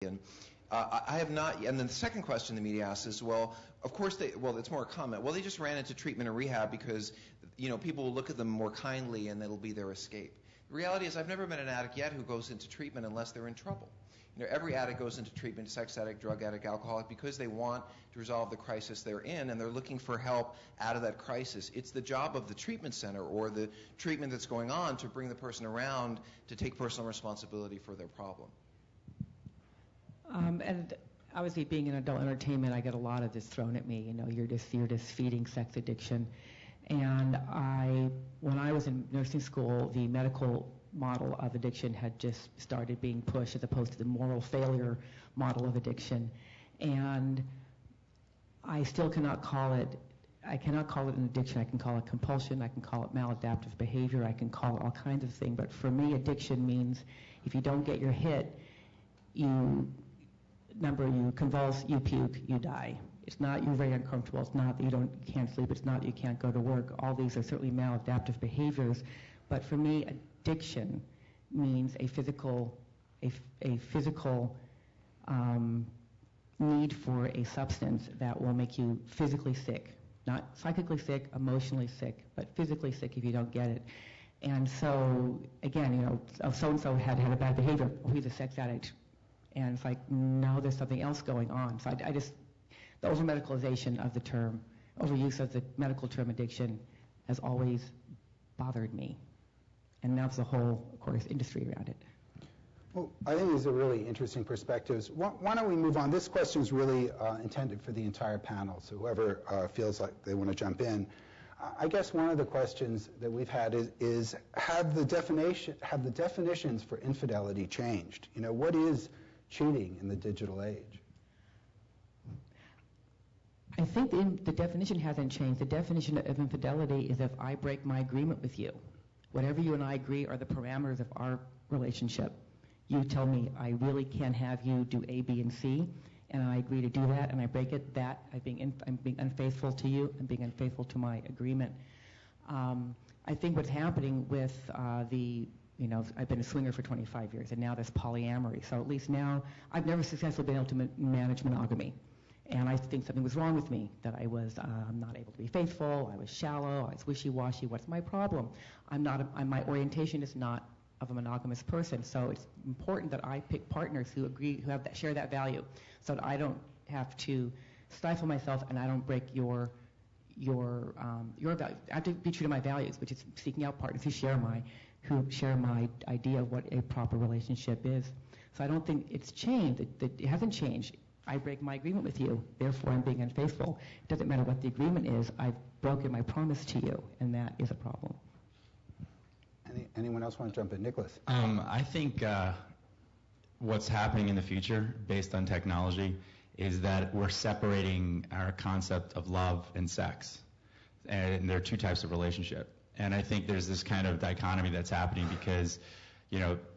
And I have not, and then the second question the media asks is, well, of course it's more a comment. Well, they just ran into treatment and rehab because, people will look at them more kindly and it'll be their escape. The reality is I've never met an addict yet who goes into treatment unless they're in trouble. Every addict goes into treatment, sex addict, drug addict, alcoholic, because they want to resolve the crisis they're in and they're looking for help out of that crisis. It's the job of the treatment center or the treatment that's going on to bring the person around to take personal responsibility for their problem. And obviously, being in adult entertainment, I get a lot of this thrown at me. You're just feeding sex addiction. And when I was in nursing school, the medical model of addiction had just started being pushed as opposed to the moral failure model of addiction. And I still cannot call it. I cannot call it an addiction. I can call it compulsion. I can call it maladaptive behavior. I can call it all kinds of things. But for me, addiction means if you don't get your hit, you convulse, you puke, you die. It's not you're very uncomfortable. It's not that you can't sleep. It's not that you can't go to work. All these are certainly maladaptive behaviors. But for me, addiction means a physical need for a substance that will make you physically sick. Not psychically sick, emotionally sick, but physically sick if you don't get it. And so, again, so-and-so had a bad behavior. Oh, he's a sex addict. And it's like, no, there's something else going on. So the over-medicalization of the term, overuse of the medical term addiction has always bothered me. And now there's a whole, of course, industry around it. Well, I think these are really interesting perspectives. Why don't we move on? This question is really intended for the entire panel, so whoever feels like they want to jump in. I guess one of the questions that we've had is have the definitions for infidelity changed? What is cheating in the digital age? I think the definition hasn't changed. The definition of infidelity is if I break my agreement with you. Whatever you and I agree are the parameters of our relationship. You tell me I really can't have you do A, B, and C, and I agree to do that, and I break it, I'm being unfaithful to you, I'm being unfaithful to my agreement. I think what's happening with I've been a swinger for 25 years, and now there's polyamory. So at least now, I've never successfully been able to manage monogamy. And I think something was wrong with me, that I was not able to be faithful, I was shallow, I was wishy-washy. What's my problem? My orientation is not of a monogamous person, so it's important that I pick partners who agree, share that value, so that I don't have to stifle myself and I don't break your value. I have to be true to my values, which is seeking out partners who share my idea of what a proper relationship is. So I don't think it's changed. It hasn't changed. I break my agreement with you, therefore I'm being unfaithful. It doesn't matter what the agreement is. I've broken my promise to you, and that is a problem. Anyone else want to jump in? Nicholas? I think what's happening in the future, based on technology, is that we're separating our concept of love and sex. And there are two types of relationship. And I think there's this kind of dichotomy that's happening because,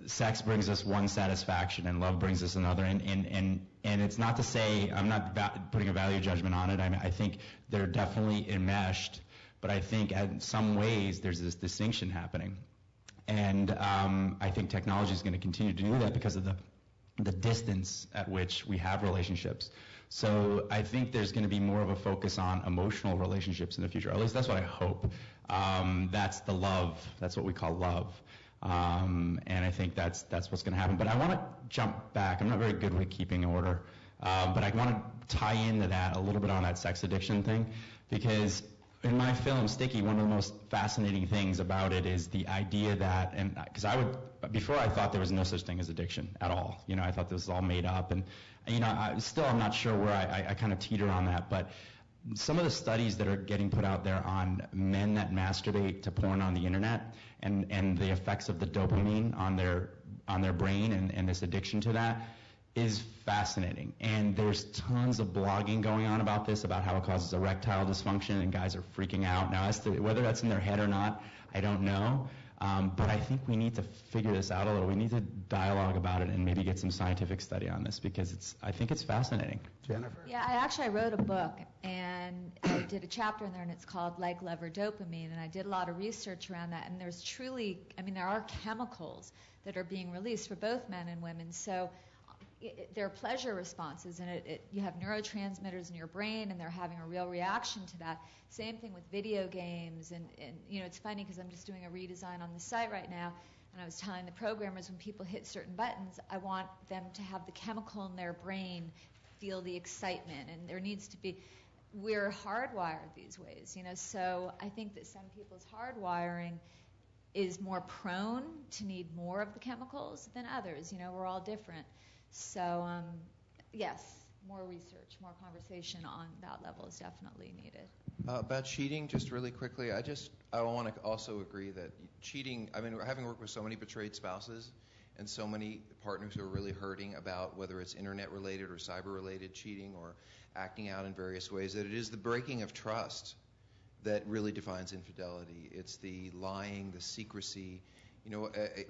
sex brings us one satisfaction and love brings us another. And it's not to say, I'm not putting a value judgment on it. I think they're definitely enmeshed. But I think in some ways there's this distinction happening. And I think technology is going to continue to do that because of the distance at which we have relationships. So I think there's going to be more of a focus on emotional relationships in the future. At least that's what I hope. That's the love. That's what we call love. And I think that's what's going to happen. But I want to jump back. I'm not very good with keeping order. But I want to tie into that a little bit on that sex addiction thing, because in my film, Sticky, one of the most fascinating things about it is the idea that, and because before I thought there was no such thing as addiction at all. I thought this was all made up, and I'm not sure where I kind of teeter on that. But some of the studies that are getting put out there on men that masturbate to porn on the internet and the effects of the dopamine on their brain and this addiction to that is fascinating. And there's tons of blogging going on about this, about how it causes erectile dysfunction, and guys are freaking out. Now, as to whether that's in their head or not, I don't know. But I think we need to figure this out a little. We need to dialogue about it and maybe get some scientific study on this, because I think it's fascinating. Jennifer? Yeah, I wrote a book, and I did a chapter in there, and it's called Like, Love, or Dopamine, and I did a lot of research around that, and there's truly, there are chemicals that are being released for both men and women. So, they're pleasure responses, and you have neurotransmitters in your brain, and they're having a real reaction to that. Same thing with video games, and it's funny because I'm just doing a redesign on the site right now, and I was telling the programmers when people hit certain buttons, I want them to have the chemical in their brain feel the excitement, and there needs to be. We're hardwired these ways, so I think that some people's hardwiring is more prone to need more of the chemicals than others. We're all different. So, yes, more research, more conversation on that level is definitely needed. About cheating, just really quickly, I want to also agree that cheating, having worked with so many betrayed spouses and so many partners who are really hurting about whether it's internet-related or cyber-related cheating or acting out in various ways, that it is the breaking of trust that really defines infidelity. It's the lying, the secrecy.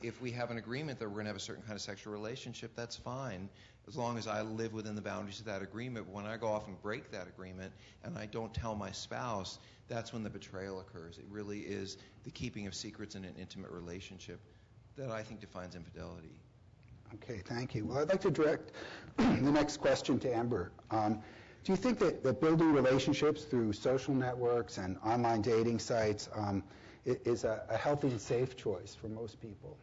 If we have an agreement that we're going to have a certain kind of sexual relationship, that's fine, as long as I live within the boundaries of that agreement. When I go off and break that agreement and I don't tell my spouse, that's when the betrayal occurs. It really is the keeping of secrets in an intimate relationship that I think defines infidelity. Okay, thank you. Well, I'd like to direct the next question to Amber. Do you think that building relationships through social networks and online dating sites is a healthy and safe choice for most people?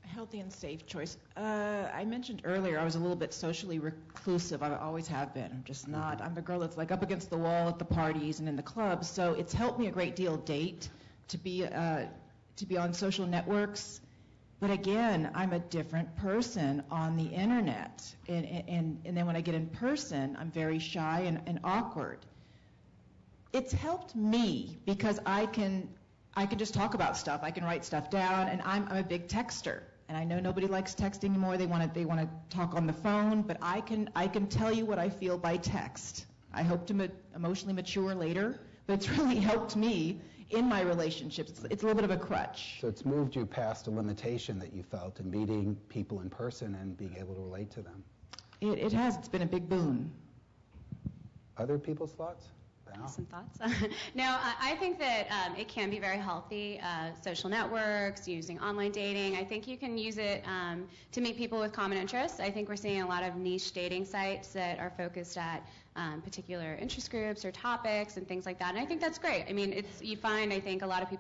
A healthy and safe choice. I mentioned earlier I was a little bit socially reclusive. I always have been. I'm just not. I'm the girl that's like up against the wall at the parties and in the clubs. So it's helped me a great deal date, to be on social networks. But again, I'm a different person on the internet. And then when I get in person, I'm very shy and awkward. It's helped me because I can just talk about stuff. I can write stuff down, and I'm a big texter. And I know nobody likes texting anymore. They want to talk on the phone, but I can tell you what I feel by text. I hope to emotionally mature later, but it's really helped me in my relationships. It's a little bit of a crutch. So it's moved you past a limitation that you felt in meeting people in person and being able to relate to them. It has. It's been a big boon. Other people's thoughts? Some thoughts? No, I think that it can be very healthy. Social networks, using online dating. I think you can use it to meet people with common interests. I think we're seeing a lot of niche dating sites that are focused at particular interest groups or topics and things like that. And I think that's great. You find, I think, a lot of people